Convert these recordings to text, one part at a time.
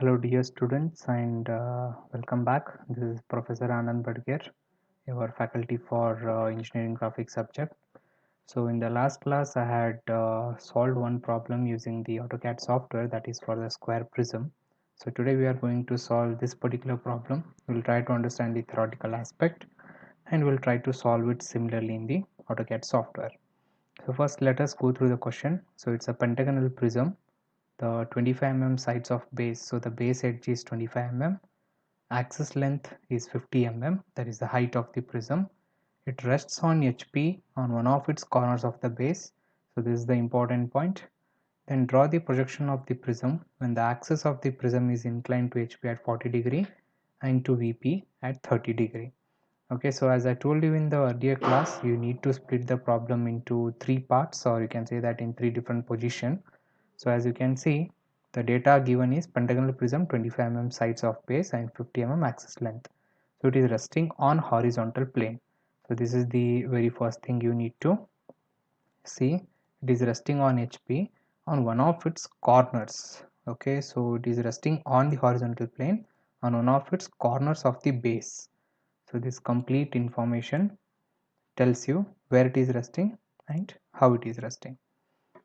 Hello dear students and welcome back. This is Professor Anand Badger, your faculty for engineering graphics subject. So in the last class I had solved one problem using the AutoCAD software, that is for the square prism. So today we are going to solve this particular problem. We'll try to understand the theoretical aspect and we'll try to solve it similarly in the AutoCAD software. So first let us go through the question. So it's a pentagonal prism, the 25 mm sides of base, so the base edge is 25 mm, axis length is 50 mm, that is the height of the prism. It rests on HP on one of its corners of the base, so this is the important point. Then draw the projection of the prism when the axis of the prism is inclined to HP at 40 degree and to VP at 30 degree. Okay, so as I told you in the earlier class, you need to split the problem into three parts, or you can say that in three different positions. So as you can see, the data given is pentagonal prism, 25 mm sides of base and 50 mm axis length. So it is resting on horizontal plane. So this is the very first thing you need to see. It is resting on HP on one of its corners. Okay, so it is resting on the horizontal plane on one of its corners of the base. So this complete information tells you where it is resting and how it is resting.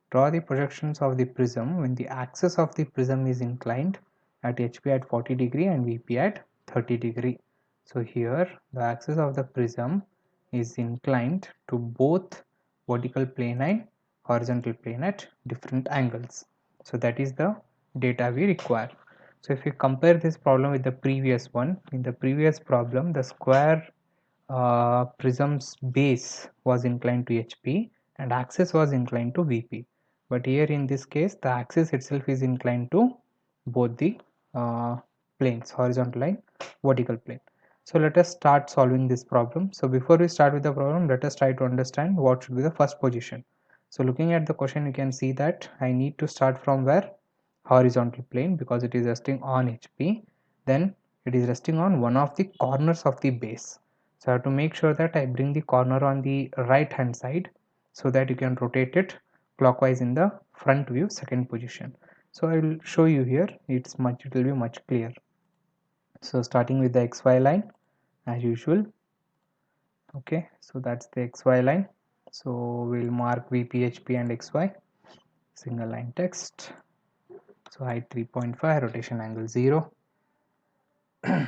Draw the projections of the prism when the axis of the prism is inclined at HP at 40 degree and VP at 30 degree. So here the axis of the prism is inclined to both vertical plane and horizontal plane at different angles. So that is the data we require. So if you compare this problem with the previous one, in the previous problem the square prism's base was inclined to HP and axis was inclined to VP, but here in this case the axis itself is inclined to both the planes, horizontal and vertical plane. So let us start solving this problem. So before we start with the problem, let us try to understand what should be the first position. So looking at the question, you can see that I need to start from where? Horizontal plane, because it is resting on HP. Then it is resting on one of the corners of the base. So I have to make sure that I bring the corner on the right hand side so that you can rotate it clockwise in the front view, second position. So I will show you here. It will be much clear. So starting with the XY line as usual. Okay, so that's the XY line. So we'll mark VP, HP and XY, single line text. So height 3.5, rotation angle 0. So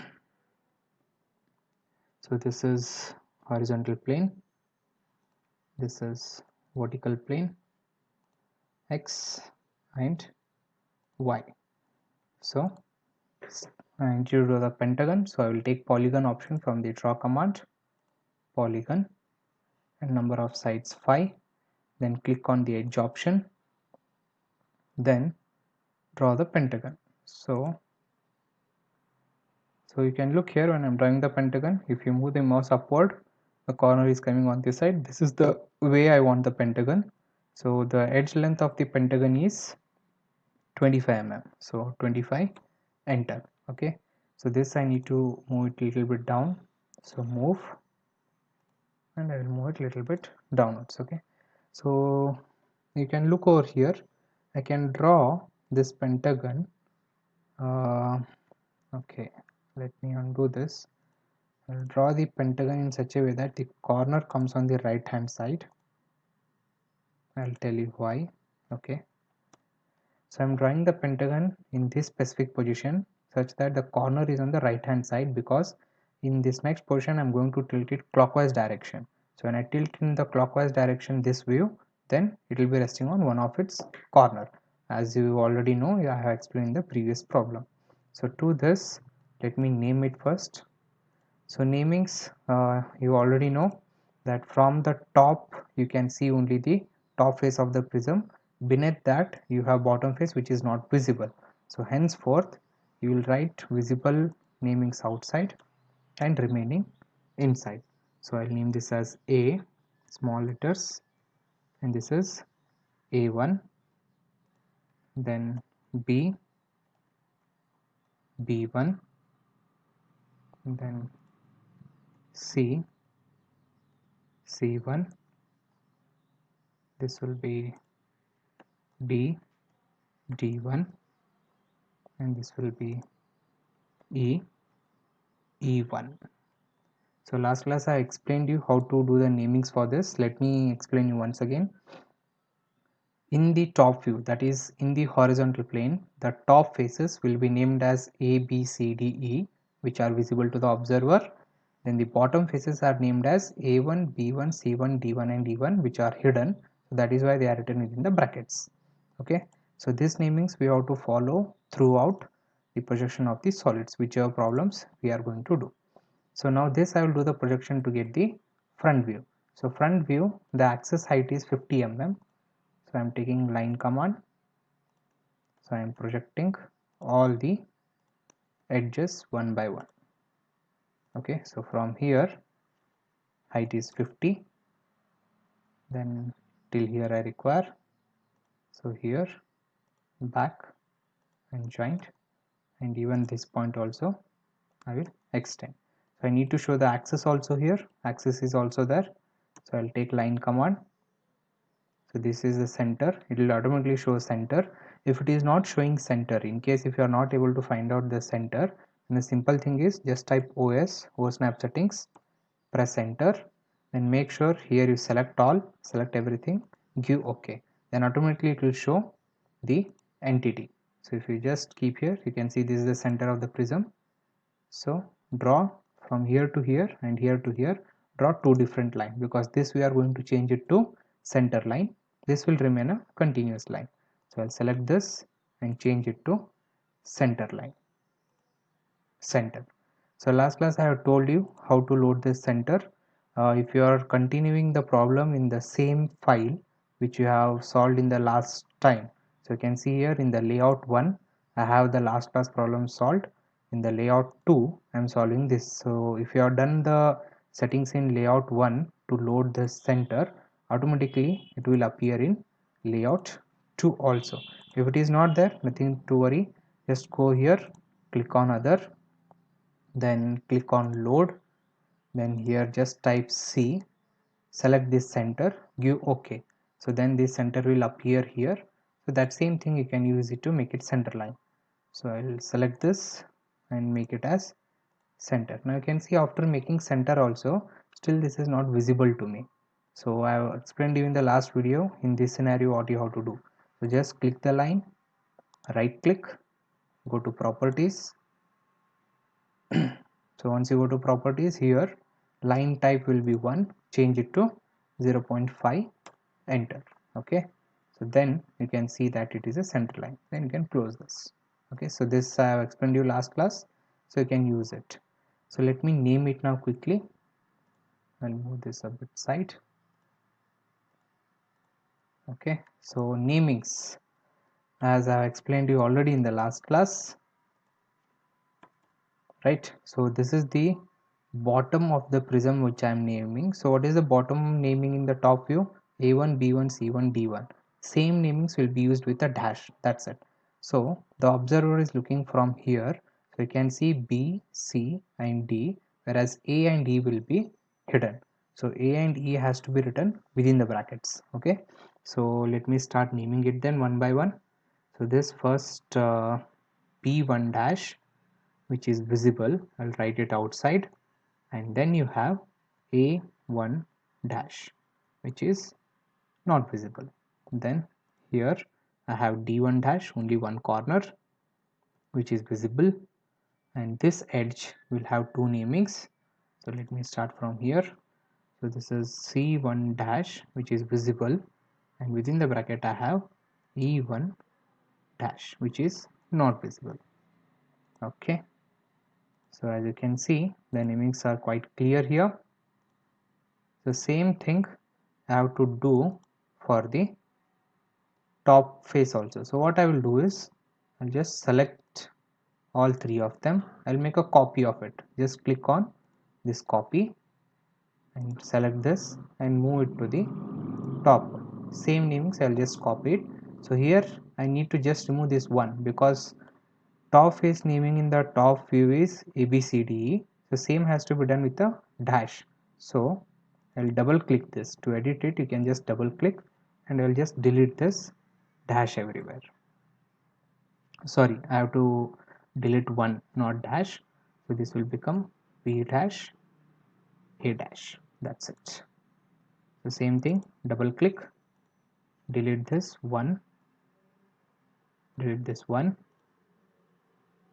this is horizontal plane, this is vertical plane, X and Y. So I need to draw the pentagon, so I will take polygon option from the draw command, polygon, and number of sides 5. Then click on the edge option, then draw the pentagon. So you can look here when I'm drawing the pentagon. If you move the mouse upward, the corner is coming on this side. This is the way I want the pentagon. So the edge length of the pentagon is 25 mm. So 25, enter. Okay, so this I need to move it a little bit down. So move, and I will move it a little bit downwards. Okay, so you can look over here. I can draw this pentagon. Okay, let me undo this. I'll draw the pentagon in such a way that the corner comes on the right hand side. I'll tell you why. Okay, so I'm drawing the pentagon in this specific position such that the corner is on the right hand side, because in this next position I'm going to tilt it clockwise direction. So when I tilt in the clockwise direction this view, then it will be resting on one of its corner, as you already know. I have explained in the previous problem. So to this, let me name it first. So namings, you already know that from the top you can see only the top face of the prism. Beneath that you have bottom face which is not visible. So henceforth you will write visible namings outside and remaining inside. So I'll name this as A, small letters, and this is A1, then B, B1, then C, C1, this will be D, D1, and this will be E1. So last class I explained you how to do the namings for this. Let me explain you once again. In the top view, that is in the horizontal plane, the top faces will be named as A, B, C, D, E, which are visible to the observer. Then the bottom faces are named as A1, B1, C1, D1 and E1, which are hidden. So that is why they are written within the brackets. Okay, so these namings we have to follow throughout the projection of the solids, whichever problems we are going to do. So now this I will do the projection to get the front view. So front view, the axis height is 50 mm. So I am taking line command. So I am projecting all the edges one by one. Okay, so from here height is 50, then till here I require. So here back and joint, and even this point also I will extend. So I need to show the axis also here. Axis is also there. So I'll take line command. So this is the center. It will automatically show center. If it is not showing center, in case if you are not able to find out the center, then the simple thing is just type O snap settings, press enter, then make sure here you select all, select everything, give OK. Then automatically it will show the entity. So if you just keep here, you can see this is the center of the prism. So draw from here to here and here to here, draw two different lines, because this we are going to change it to center line. This will remain a continuous line. So I'll select this and change it to center line, center. So last class I have told you how to load this center. If you are continuing the problem in the same file which you have solved in the last time, so you can see here in the layout 1 I have the last class problem solved. In the layout 2 I am solving this. So if you have done the settings in layout 1 to load the center, automatically it will appear in layout 2 also. If it is not there, nothing to worry, just go here, click on other, then click on load, then here just type C, select this center, give OK. So then this center will appear here. So that same thing you can use it to make it center line. So I'll select this and make it as center. Now you can see after making center also, still this is not visible to me. So I have explained you in the last video in this scenario what you have to do. So just click the line, right click, go to properties. So once you go to properties, here line type will be 1, change it to 0.5, enter. Okay, so then you can see that it is a center line. Then you can close this. Okay, so this I have explained you last class, so you can use it. So let me name it now quickly. I'll move this a bit side. Okay, so namings, as I have explained you already in the last class, right? So this is the bottom of the prism which I am naming. So what is the bottom naming in the top view? A1, B1, C1, D1. Same namings will be used with a dash. That's it. So the observer is looking from here. So you can see B, C and D, whereas A and E will be hidden. So A and E has to be written within the brackets. Okay. So let me start naming it then one by one. So this first P1 dash, which is visible, I'll write it outside, and then you have A1 dash, which is not visible. Then here I have D1 dash, only one corner, which is visible, and this edge will have two namings. So let me start from here. So this is C1 dash, which is visible, and within the bracket I have E1 dash, which is not visible. Okay, so as you can see, the namings are quite clear here. The same thing I have to do for the top face also. So what I will do is I'll just select all three of them. I'll make a copy of it. Just click on this copy and select this and move it to the top one. Same namings, I'll just copy it. So here I need to just remove this one, because top face naming in the top view is ABCDE. So same has to be done with a dash. So I'll double click this. To edit it, you can just double click, and I'll just delete this dash everywhere. sorry, I have to delete one, not dash. So this will become B dash A dash. That's it. The same thing, double click, delete this one, delete this one,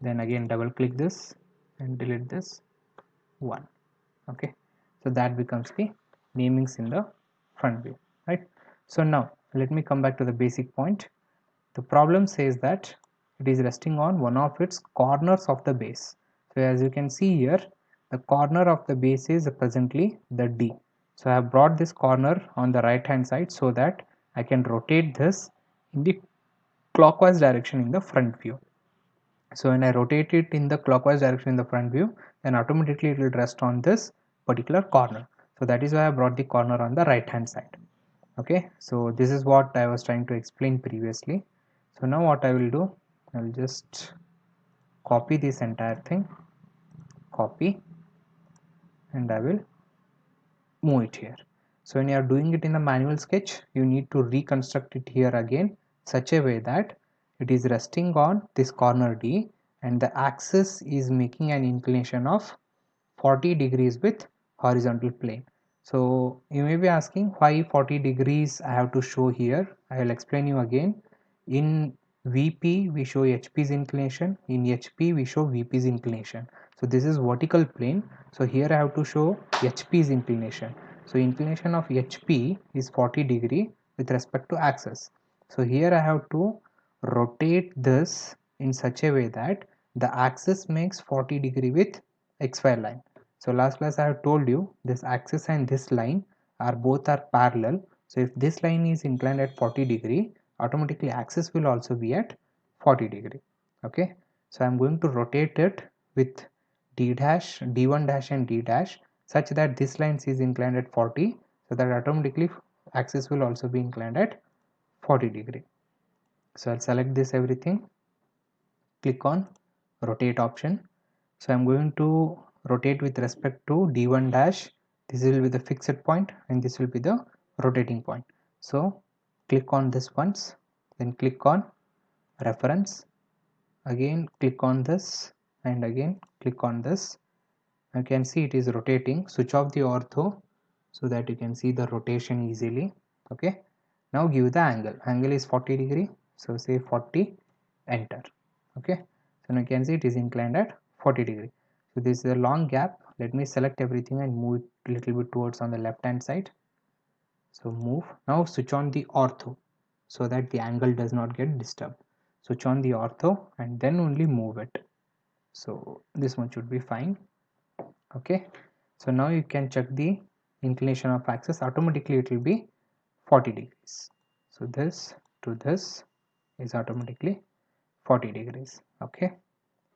then again double click this and delete this one. Okay, so that becomes the namings in the front view, right? So now let me come back to the basic point. The problem says that it is resting on one of its corners of the base. So as you can see here, the corner of the base is presently the D. So I have brought this corner on the right hand side so that I can rotate this in the clockwise direction in the front view. So when I rotate it in the clockwise direction in the front view, then automatically it will rest on this particular corner. So that is why I brought the corner on the right hand side. Okay, so this is what I was trying to explain previously. So now what I will do, I will just copy this entire thing, copy, and I will move it here. So when you are doing it in the manual sketch, you need to reconstruct it here again such a way that it is resting on this corner D and the axis is making an inclination of 40 degrees with horizontal plane. So you may be asking why 40 degrees I have to show here. I will explain you again. In VP we show HP's inclination, in HP we show VP's inclination. So this is vertical plane, so here I have to show HP's inclination. So inclination of HP is 40 degree with respect to axis. So here I have to rotate this in such a way that the axis makes 40 degree with XY line. So last class I have told you this axis and this line are both are parallel. So if this line is inclined at 40 degree, automatically axis will also be at 40 degree. Okay, so I'm going to rotate it with D dash, D1 dash and D dash such that this line is inclined at 40, so that automatically axis will also be inclined at 40 degree. So I'll select this everything, click on rotate option. So I'm going to rotate with respect to D1 dash. This will be the fixed point and this will be the rotating point. So click on this once, then click on reference, again click on this and again click on this. You can see it is rotating. Switch off the ortho so that you can see the rotation easily. Okay, now give the angle is 40 degree, so say 40, enter. Okay, so now you can see it is inclined at 40 degree. So this is a long gap. Let me select everything and move it a little bit towards on the left hand side. So move. Now switch on the ortho so that the angle does not get disturbed. Switch on the ortho and then only move it. So this one should be fine. Okay, so now you can check the inclination of axis. Automatically it will be 40 degrees. So this to this is automatically 40 degrees. Okay,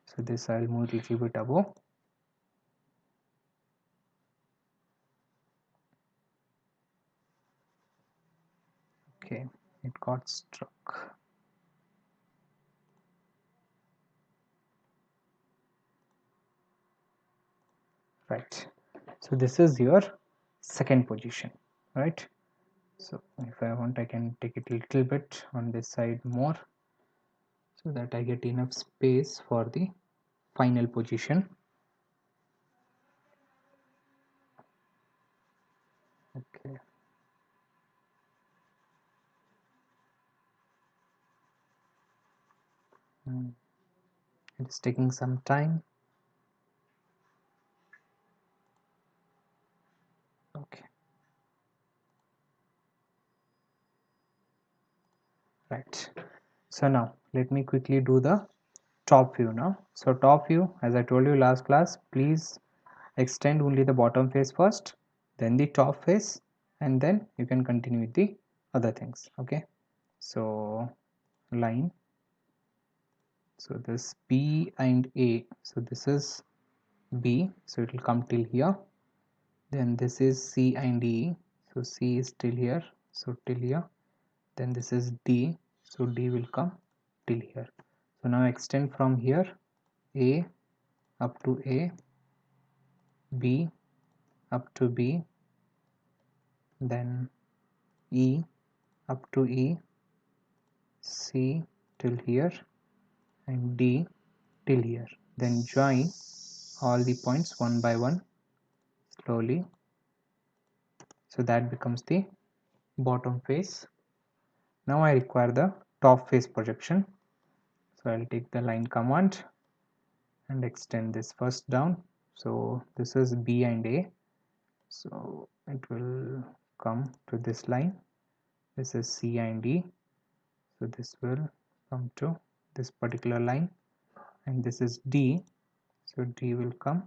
so this I'll move a little bit above. Okay, it got struck. Right, so this is your second position, right? So if I want, I can take it a little bit on this side more so that I get enough space for the final position. Okay, it's taking some time. Okay, right. So now let me quickly do the top view now. So top view, as I told you last class, please extend only the bottom face first, then the top face, and then you can continue with the other things. Okay, so line, so this B and A, so this is B, so it will come till here. Then this is C and E, so C is till here, so till here. Then this is D, so D will come till here. So now extend from here A up to A, B up to B, then E up to E, C till here, and D till here. Then join all the points one by one slowly. So that becomes the bottom face. Now I require the top face projection. So I'll take the line command and extend this first down. So this is B and A. So it will come to this line. This is C and D. So this will come to this particular line, and this is D. So D will come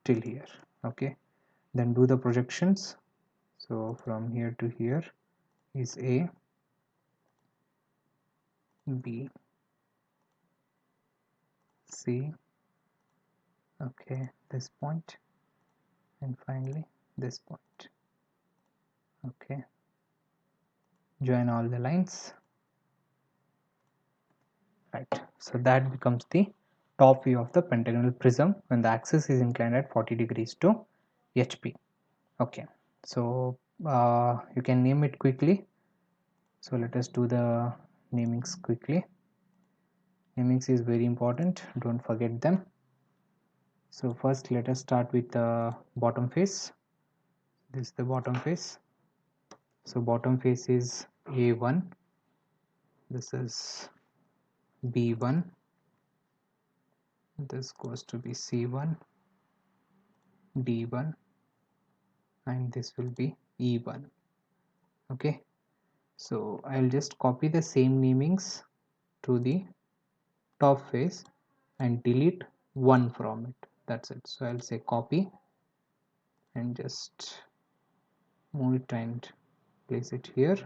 till here. Okay. Then do the projections. So from here to here is A, B, C, okay, this point, and finally this point. Okay, join all the lines. Right, so that becomes the top view of the pentagonal prism when the axis is inclined at 40 degrees to HP. Okay, so you can name it quickly. So let us do the namings quickly. Namings is very important, don't forget them. So first let us start with the bottom face. This is the bottom face. So bottom face is A1, this is B1, this goes to be C1, D1, and this will be E1. Okay, so I'll just copy the same namings to the top face and delete one from it. That's it. So I'll say copy and just move it and place it here.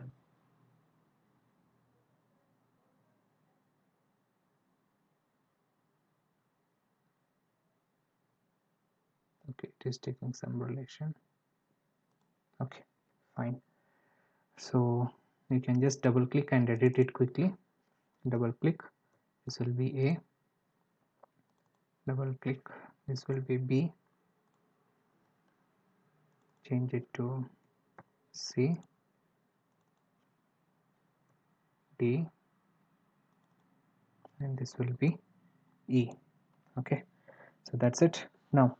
Okay, it is taking some relation. Okay, fine. So you can just double click and edit it quickly. Double click, this will be A. Double click, this will be B. Change it to C, D, and this will be E. Okay, so that's it. Now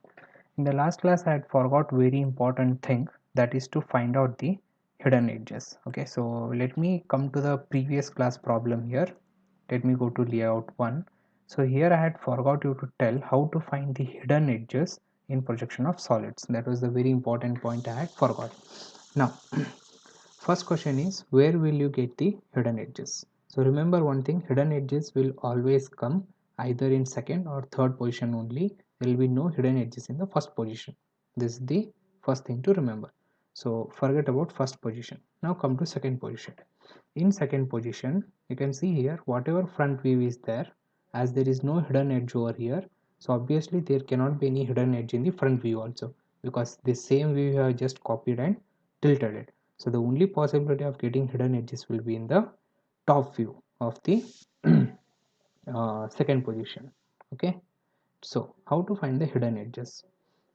in the last class I had forgot very important thing, that is to find out the hidden edges. Okay, so let me come to the previous class problem here. Let me go to layout 1. So here I had forgot you to tell how to find the hidden edges in projection of solids. That was the very important point I had forgot. Now first question is, where will you get the hidden edges? So remember one thing, hidden edges will always come either in second or third position only. There will be no hidden edges in the first position. This is the first thing to remember. So forget about first position. Now come to second position. In second position, you can see here whatever front view is there, as there is no hidden edge over here, so obviously there cannot be any hidden edge in the front view also, because the same view you have just copied and tilted it. So the only possibility of getting hidden edges will be in the top view of the second position. Okay, so how to find the hidden edges?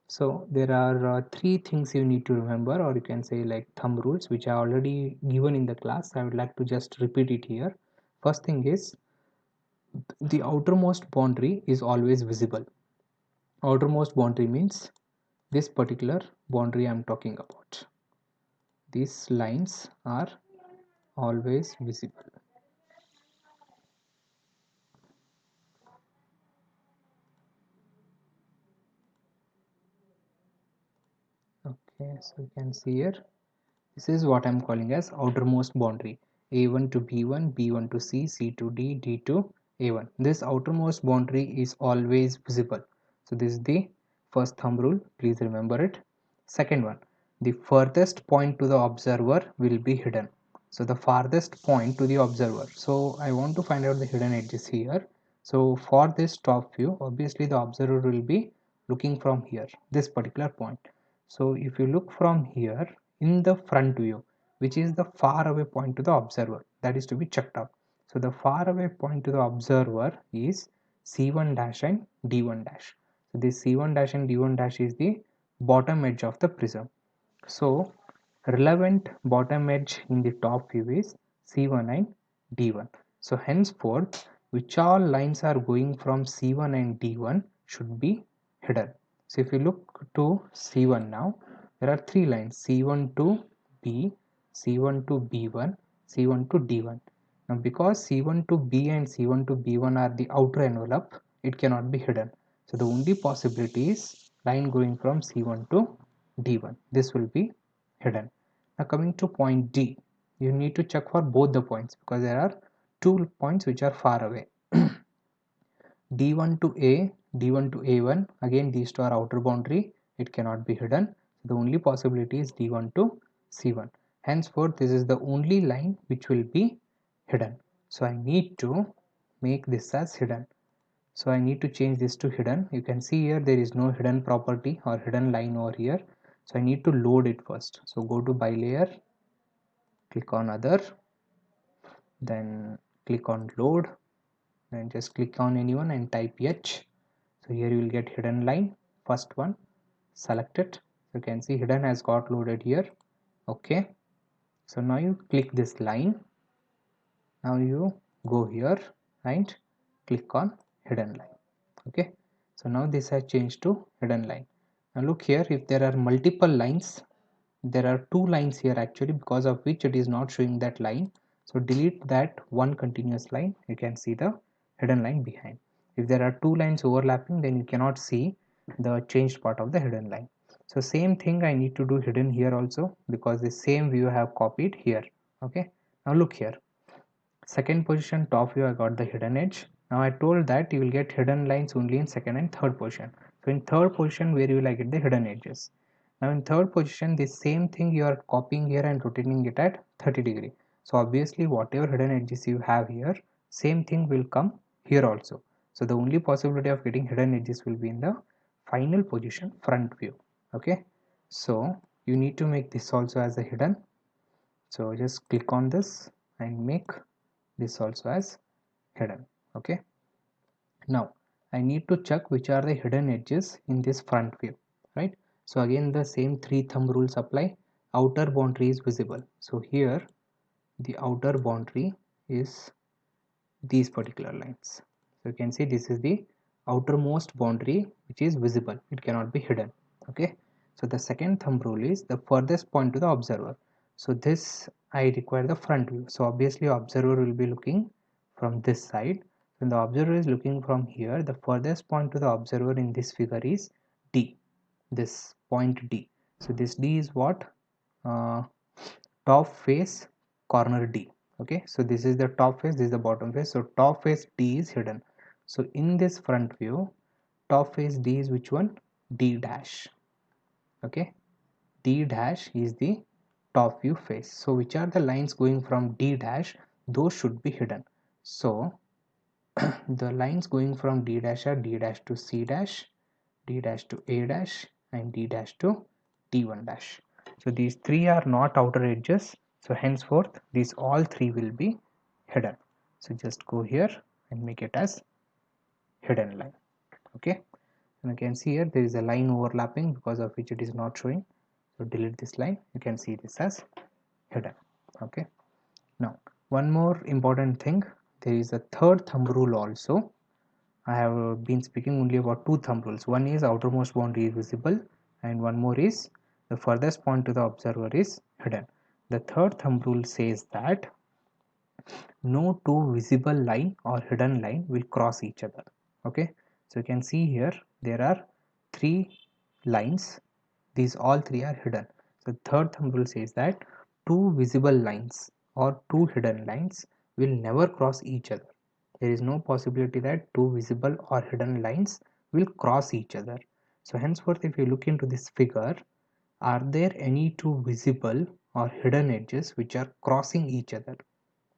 So there are three things you need to remember, or you can say like thumb rules, which are already given in the class. I would like to just repeat it here. First thing is, the outermost boundary is always visible. Outermost boundary means this particular boundary I am talking about. These lines are always visible. Okay, so you can see here, this is what I'm calling as outermost boundary. A1 to B1, B1 to C, C to D, D to A1. This outermost boundary is always visible. So this is the first thumb rule. Please remember it. Second one, the furthest point to the observer will be hidden. So the farthest point to the observer. So I want to find out the hidden edges here. So for this top view, obviously the observer will be looking from here, this particular point. So if you look from here in the front view, which is the far away point to the observer, that is to be checked out. So the far away point to the observer is C1 dash and D1 dash. So this C1 dash and D1 dash is the bottom edge of the prism. So relevant bottom edge in the top view is C1 and D1. So henceforth which all lines are going from C1 and D1 should be hidden. So if you look to C1 now, there are three lines, C1 to B, C1 to B1, C1 to D1. Now because C1 to B and C1 to B1 are the outer envelope, it cannot be hidden. So the only possibility is line going from C1 to D1. This will be hidden. Now coming to point D, you need to check for both the points because there are two points which are far away. D1 to A, D1 to A1, again these two are outer boundary, it cannot be hidden. The only possibility is D1 to C1. Henceforth, this is the only line which will be hidden. So I need to make this as hidden. So I need to change this to hidden. You can see here there is no hidden property or hidden line over here. So I need to load it first. So go to bilayer, click on other, then click on load, and just click on anyone and type H. So here you will get hidden line, first one, select it. You can see hidden has got loaded here. Okay, so now you click this line. Now you go here and click on hidden line. Okay, so now this has changed to hidden line. Now look here, if there are multiple lines, there are two lines here actually, because of which it is not showing that line. So delete that one continuous line. You can see the hidden line behind. If there are two lines overlapping, then you cannot see the changed part of the hidden line. So same thing I need to do hidden here also, because the same view I have copied here. Okay, now look here, second position top view I got the hidden edge. Now I told that you will get hidden lines only in second and third position. So in third position, where you will get the hidden edges. Now in third position, the same thing you are copying here and rotating it at 30 degree. So obviously whatever hidden edges you have here, same thing will come here also. So the only possibility of getting hidden edges will be in the final position front view. Okay, so you need to make this also as a hidden. So just click on this and make this also as hidden. Okay, now I need to check which are the hidden edges in this front view, right? So again the same three thumb rules apply. Outer boundary is visible, so here the outer boundary is these particular lines. So you can see this is the outermost boundary which is visible, it cannot be hidden. Okay, so the second thumb rule is the furthest point to the observer. So this I require the front view, so obviously observer will be looking from this side. When the observer is looking from here, the furthest point to the observer in this figure is D, this point D. So this D is what? Top face corner D. Okay, so this is the top face, this is the bottom face. So top face D is hidden. So in this front view, top face D is which one? D dash. Okay, D dash is the top view face. So which are the lines going from D dash? Those should be hidden. So the lines going from D dash are D dash to C dash, D dash to A dash, and D dash to D1 dash. So these three are not outer edges. So henceforth these all three will be hidden. So just go here and make it as hidden line. Okay, and you can see here there is a line overlapping, because of which it is not showing. So delete this line. You can see this as hidden. Okay, now one more important thing, there is a third thumb rule also. I have been speaking only about two thumb rules. One is outermost boundary is visible, and one more is the furthest point to the observer is hidden. The third thumb rule says that no two visible line or hidden line will cross each other. Okay, so you can see here there are three lines. These all three are hidden. So third thumb rule says that two visible lines or two hidden lines will never cross each other. There is no possibility that two visible or hidden lines will cross each other. So henceforth, if you look into this figure, are there any two visible or hidden edges which are crossing each other?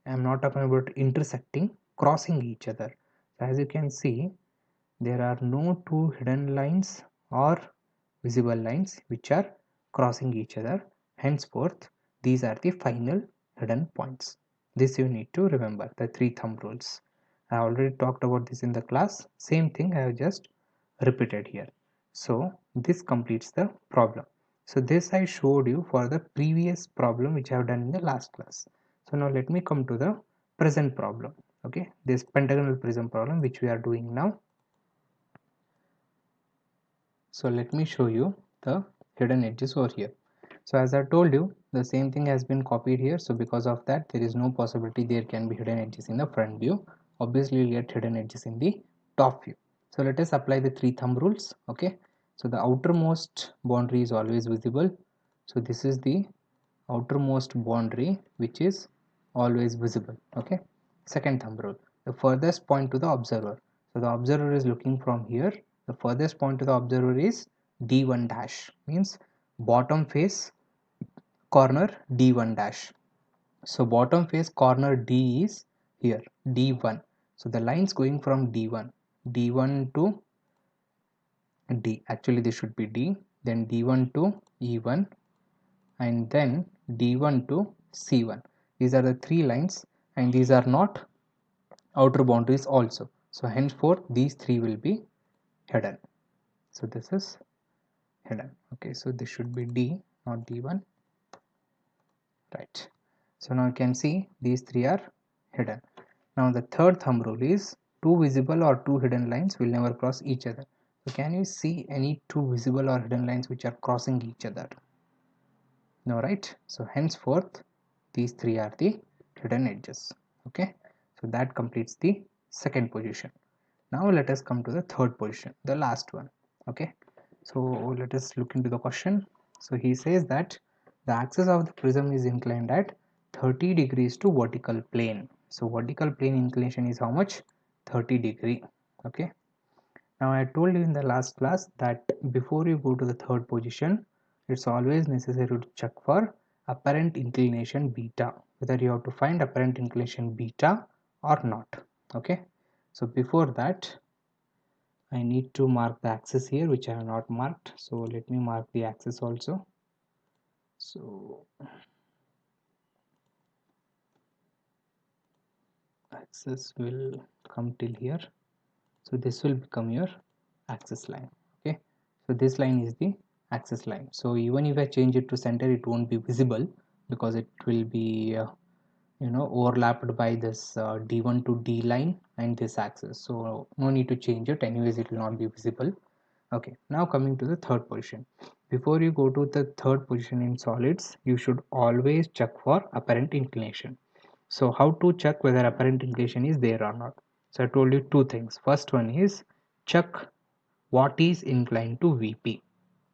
I am not talking about intersecting, crossing each other. So as you can see, there are no two hidden lines or visible lines which are crossing each other. Henceforth, these are the final hidden points. This you need to remember, the three thumb rules. I already talked about this in the class. Same thing I have just repeated here. So this completes the problem. So this I showed you for the previous problem which I have done in the last class. So now let me come to the present problem. Okay, this pentagonal prism problem which we are doing now. So let me show you the hidden edges over here. So as I told you, the same thing has been copied here. So because of that, there is no possibility there can be hidden edges in the front view. Obviously, you'll get hidden edges in the top view. So let us apply the three thumb rules. Okay. So the outermost boundary is always visible. So this is the outermost boundary which is always visible. Okay. Second thumb rule, the furthest point to the observer. So the observer is looking from here. The furthest point to the observer is D1 dash, means bottom face corner D1 dash. So bottom face corner D is here, D1. So the lines going from D1 to D, actually this should be D, then D1 to E1, and then D1 to C1. These are the three lines, and these are not outer boundaries also. So henceforth these three will be hidden. So this is hidden. Okay, so this should be D, not D1. Right. So now you can see these three are hidden. Now the third thumb rule is two visible or two hidden lines will never cross each other. So can you see any two visible or hidden lines which are crossing each other? No, right? So henceforth these three are the hidden edges. Okay, so that completes the second position. Now let us come to the third position, the last one. Okay, so let us look into the question. So he says that the axis of the prism is inclined at 30 degrees to vertical plane. So vertical plane inclination is how much? 30 degree. Okay, now I told you in the last class that before you go to the third position, it's always necessary to check for apparent inclination beta, whether you have to find apparent inclination beta or not. Okay, so before that I need to mark the axis here, which I have not marked. So let me mark the axis also. So axis will come till here. So this will become your axis line. Okay, so this line is the axis line. So even if I change it to center, it won't be visible because it will be overlapped by this D1 to D line and this axis. So no need to change it, anyways it will not be visible. Okay, now coming to the third position. Before you go to the third position in solids, you should always check for apparent inclination. So how to check whether apparent inclination is there or not? So I told you two things. First one is check what is inclined to VP.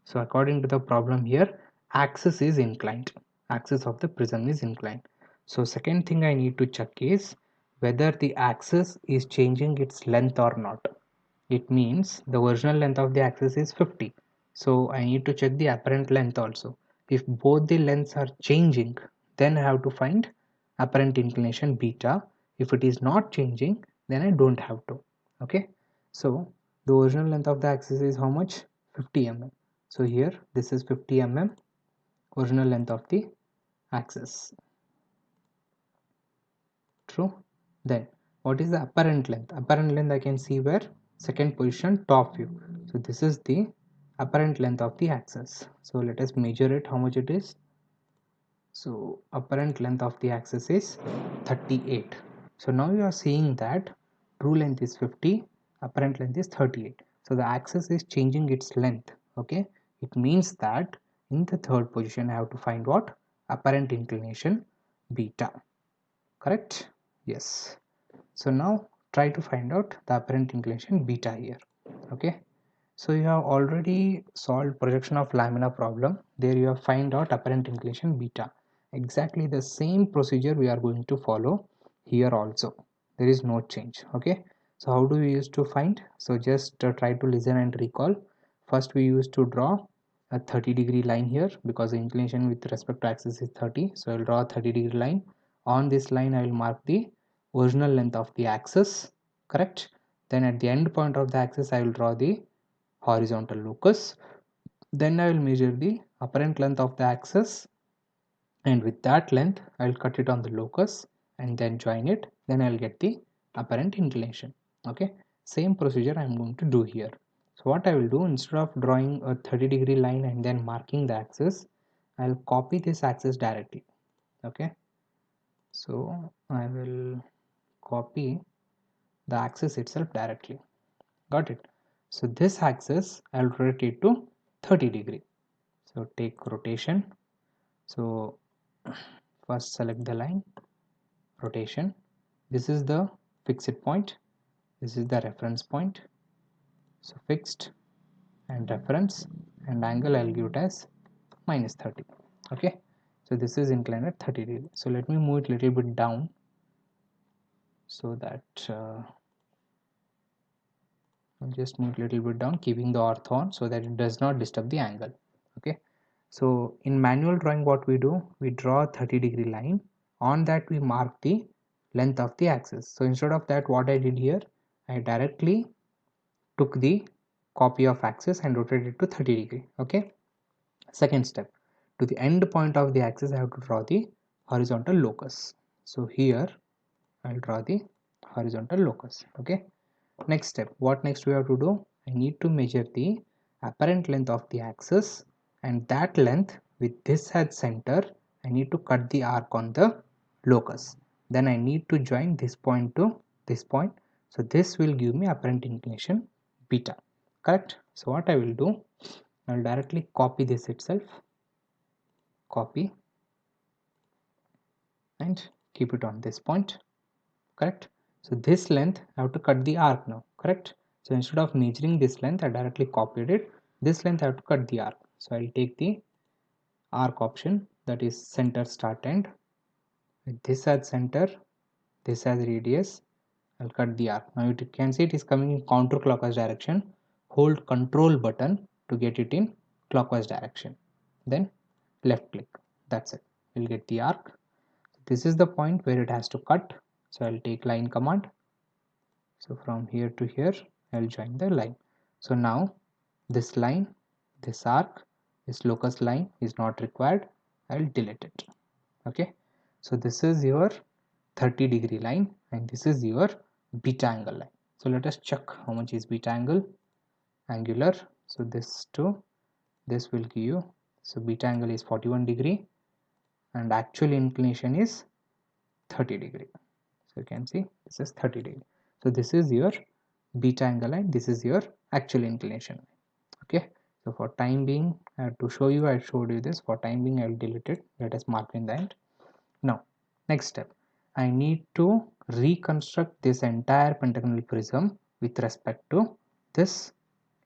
So according to the problem here, axis is inclined. Axis of the prism is inclined. So second thing I need to check is whether the axis is changing its length or not. It means the original length of the axis is 50. So I need to check the apparent length also. If both the lengths are changing, then I have to find apparent inclination beta. If it is not changing, then I don't have to. Okay, so the original length of the axis is how much? 50 mm. So here this is 50 mm original length of the axis. True. Then what is the apparent length? Apparent length I can see where? Second position, top view. So this is the apparent length of the axis. So let us measure it, how much it is. So apparent length of the axis is 38. So now you are seeing that true length is 50, apparent length is 38. So the axis is changing its length. Okay, it means that in the third position I have to find what? Apparent inclination beta. Correct? Yes. So now try to find out the apparent inclination beta here. Okay, so you have already solved projection of lamina problem. There you have find out apparent inclination beta. Exactly the same procedure we are going to follow here also. There is no change. Okay, so how do we use to find? So just try to listen and recall. First we used to draw a 30-degree line here because the inclination with respect to axis is 30. So I will draw a 30-degree line. On this line I will mark the original length of the axis. Correct. Then at the end point of the axis I will draw the horizontal locus. Then I will measure the apparent length of the axis, and with that length I will cut it on the locus and then join it. Then I will get the apparent inclination. Okay, same procedure I am going to do here. So what I will do, instead of drawing a 30-degree line and then marking the axis, I will copy this axis directly. Okay, so I will copy the axis itself directly. Got it? So this axis I'll rotate to 30 degree. So take rotation. So first select the line, rotation. This is the fixed point. This is the reference point. So fixed and reference, and angle I'll give it as -30. Okay. So this is inclined at 30 degree. So let me move it a little bit down so that I'll just move it a little bit down, keeping the ortho on so that it does not disturb the angle. Okay. So in manual drawing, what we do, we draw a 30-degree line. On that we mark the length of the axis. So instead of that, what I did here, I directly took the copy of axis and rotated it to 30 degree. Okay. Second step, to the end point of the axis I have to draw the horizontal locus. So here I'll draw the horizontal locus. Okay. Next step, what next we have to do, I need to measure the apparent length of the axis, and that length with this as center I need to cut the arc on the locus. Then I need to join this point to this point. So this will give me apparent inclination beta. Correct? So what I will do, I will directly copy this itself, copy, and keep it on this point. Correct? So this length I have to cut the arc now. Correct? So instead of measuring this length, I directly copied it. This length I have to cut the arc. So I'll take the arc option, that is center start end. With this as center, this as radius, I'll cut the arc. Now you can see it is coming in counterclockwise direction. Hold control button to get it in clockwise direction. Then left click. That's it. We'll get the arc. This is the point where it has to cut. So I'll take line command. So from here to here, I'll join the line. So now this line, this arc, this locus line is not required. I'll delete it. Okay. So this is your 30-degree line, and this is your beta angle line. So let us check how much is beta angle, angular. So this will give you, so beta angle is 41 degree and actual inclination is 30 degree. So you can see this is 30 degree. So this is your beta angle line, this is your actual inclination. Okay. So for time being, to show you, I showed you this. For time being, I will delete it. Let us mark in the end. Now next step, I need to reconstruct this entire pentagonal prism with respect to this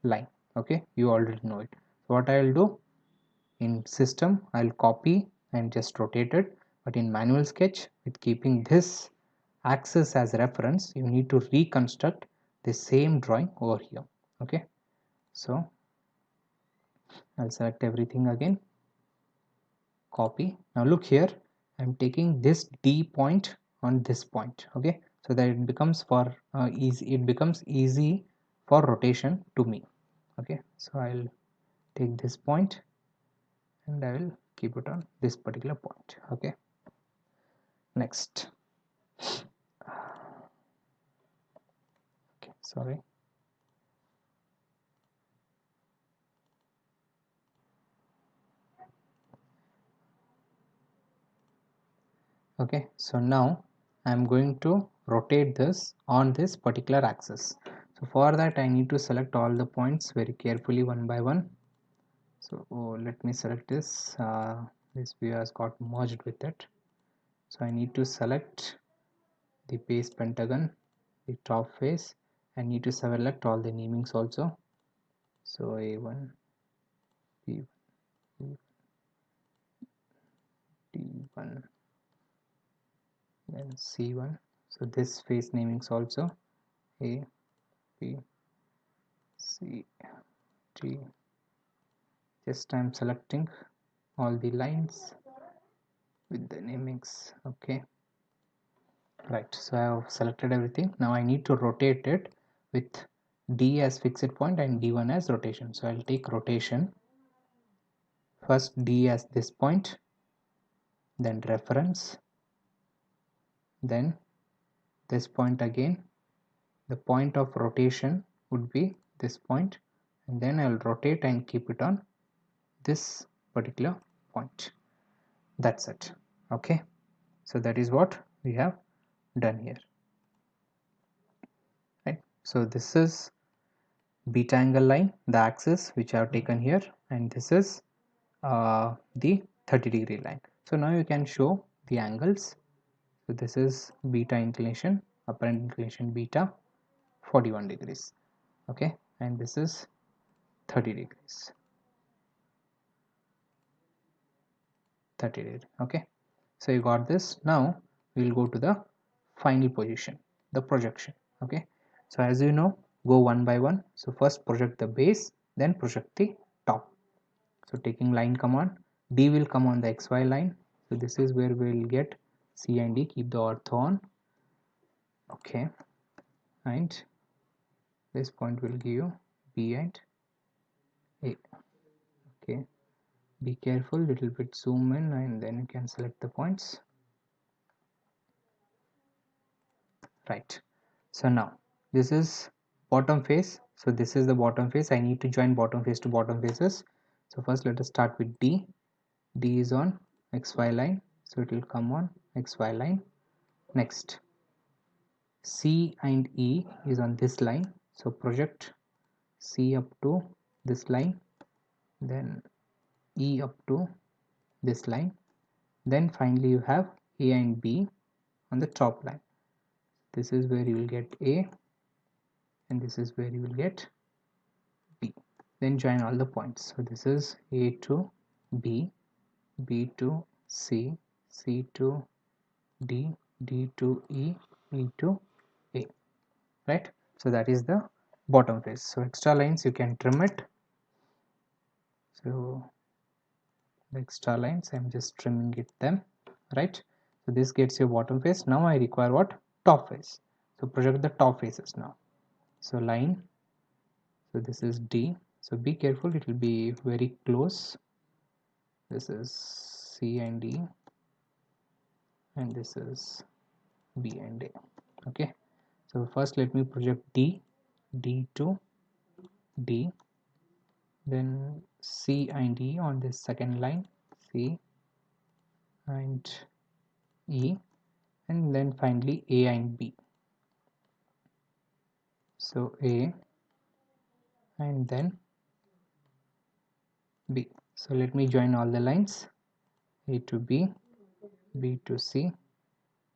line. Okay, you already know it. So what I will do, in system I'll copy and just rotate it, but in manual sketch, with keeping this axis as reference, you need to reconstruct the same drawing over here. Okay, so I'll select everything again, copy. Now look here, I'm taking this D point on this point. Okay, so that it becomes easy for rotation to me. Okay, so I'll take this point and I will keep it on this particular point. Okay, next. Okay, sorry. Okay, so now I'm going to rotate this on this particular axis. So for that I need to select all the points very carefully one by one. So let me select this. This view has got merged with it. So I need to select the base pentagon, the top face. I need to select all the namings also. So A1, B1, D1, then C1. So this face namings also A, B, C, D. Just I'm selecting all the lines with the namings. Okay, right. So I have selected everything. Now I need to rotate it with D as fixed point and D1 as rotation. So I'll take rotation. First D as this point, then reference, then this point again. The point of rotation would be this point, and then I'll rotate and keep it on this particular point. That's it. Okay, so that is what we have done here. So this is beta angle line, the axis which I have taken here, and this is the 30-degree line. So now you can show the angles. So this is beta inclination, apparent inclination beta 41 degrees, okay, and this is 30 degrees, 30 degree, okay. So you got this. Now we will go to the final position, the projection, okay. So as you know, go one by one. So first project the base, then project the top. So taking line command, D will come on the XY line. So this is where we will get C and D, keep the ortho on, okay, and this point will give you B and A, okay. Be careful, little bit zoom in and then you can select the points, right. So now this is bottom face. So this is the bottom face. I need to join bottom face to bottom faces. So first let us start with D. D is on XY line, so it will come on XY line. Next, C and E is on this line, so project C up to this line, then E up to this line, then finally you have A and B on the top line. This is where you will get A and this is where you will get B. Then join all the points. So this is A to B, B to C, C to D, D to E, E to A, right. So that is the bottom face. So extra lines you can trim it. So the extra lines I'm just trimming it them, right. So this gets your bottom face. Now I require what? Top face. So project the top faces now. So line, so this is D, so be careful, it will be very close. This is C and E and this is B and A, okay. So first let me project D, D to D, then C and E on this second line, C and E, and then finally A and B. So A and then B. So let me join all the lines, A to B, B to C,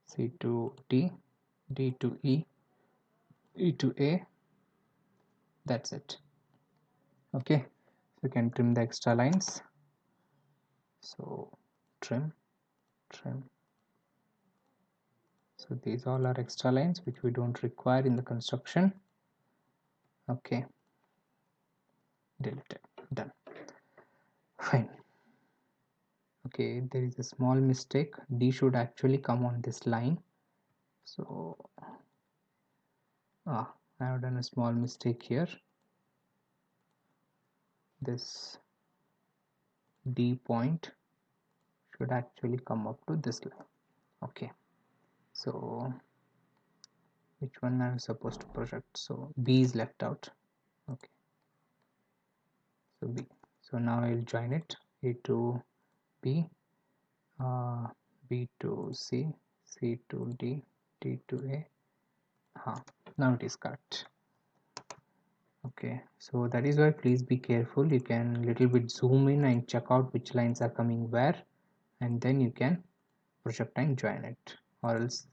C to D, D to E, E to A. That's it, okay. So you can trim the extra lines. So trim, trim. So these all are extra lines which we don't require in the construction, okay. Delete it, done, fine. Okay, there is a small mistake. D should actually come on this line. So I have done a small mistake here. This D point should actually come up to this line, okay. So which one I'm supposed to project? So B is left out, okay. So B, so now I'll join it, A to B, B to C, C to D, D to A. Now it is correct, okay. So that is why please be careful. You can little bit zoom in and check out which lines are coming where, and then you can project and join it, or else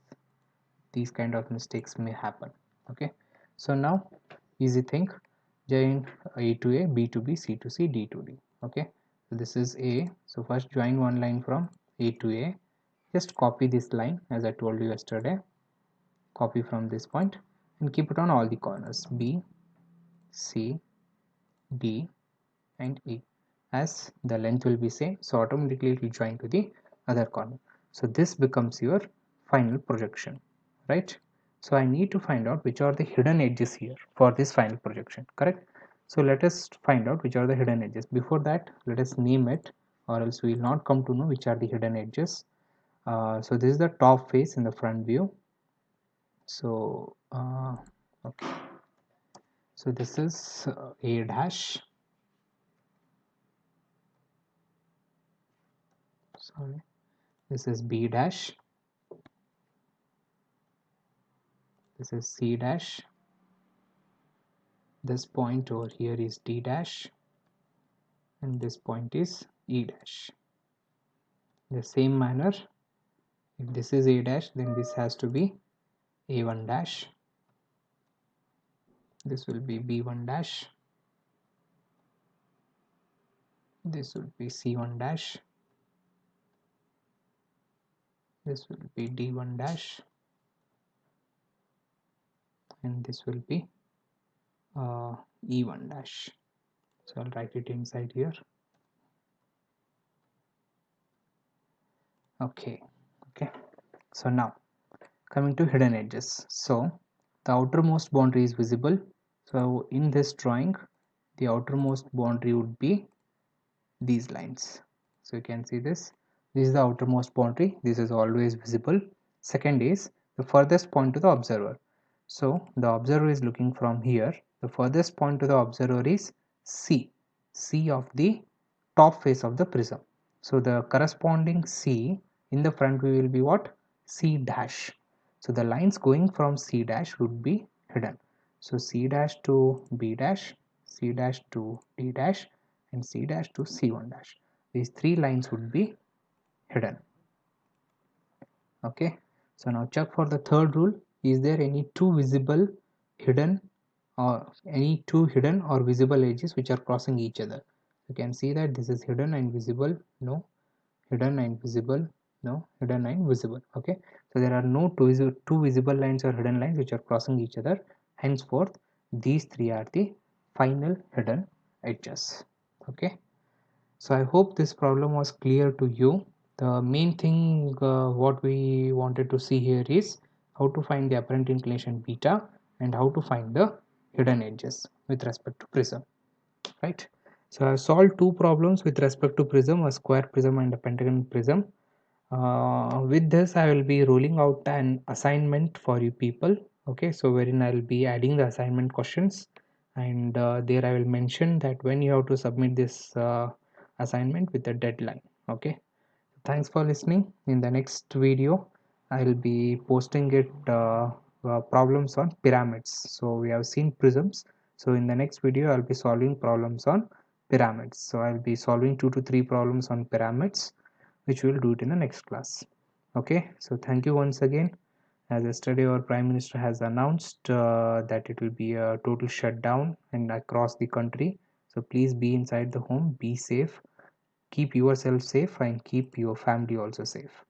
these kind of mistakes may happen, okay. So now easy thing, join A to A, B to B, C to C, D to D, okay. So this is A, so first join one line from A to A, just copy this line as I told you yesterday, copy from this point and keep it on all the corners, B, C, D and E. As the length will be same, so automatically it will join to the other corner. So this becomes your final projection, right. So I need to find out which are the hidden edges here for this final projection, correct. So let us find out which are the hidden edges. Before that, let us name it, or else we will not come to know which are the hidden edges. So this is the top face in the front view. So okay, so this is A dash, sorry, this is B dash, this is C dash, this point over here is D dash and this point is E dash. In the same manner, if this is A dash, then this has to be A1 dash, this will be B1 dash, this will be C1 dash, this will be D1 dash, and this will be E1 dash. So I'll write it inside here. Okay. So now coming to hidden edges. So the outermost boundary is visible. So in this drawing, the outermost boundary would be these lines. So you can see this. This is the outermost boundary. This is always visible. Second is the furthest point to the observer. So the observer is looking from here. The furthest point to the observer is C. C of the top face of the prism. So the corresponding C in the front view will be what? C dash. So the lines going from C dash would be hidden. So C dash to B dash, C dash to D dash, and C dash to C1 dash. These three lines would be hidden. Okay. So now check for the third rule. Is there any two visible hidden or any two hidden or visible edges which are crossing each other? You can see that this is hidden and visible. No. Hidden and visible. No. Hidden and visible. Okay. So there are no two visible lines or hidden lines which are crossing each other. Henceforth, these three are the final hidden edges. Okay. So I hope this problem was clear to you. The main thing what we wanted to see here is how to find the apparent inclination beta and how to find the hidden edges with respect to prism, right? So I solved two problems with respect to prism, a square prism and a pentagon prism. With this I will be rolling out an assignment for you people. Okay, so wherein I will be adding the assignment questions, and there I will mention that when you have to submit this assignment with a deadline. Okay, thanks for listening. In the next video I will be posting it problems on pyramids. So we have seen prisms, so in the next video I'll be solving problems on pyramids. So I'll be solving 2 to 3 problems on pyramids, which we will do it in the next class. Okay, so thank you once again. As yesterday our Prime Minister has announced that it will be a total shutdown and across the country. So please be inside the home, be safe, keep yourself safe and keep your family also safe.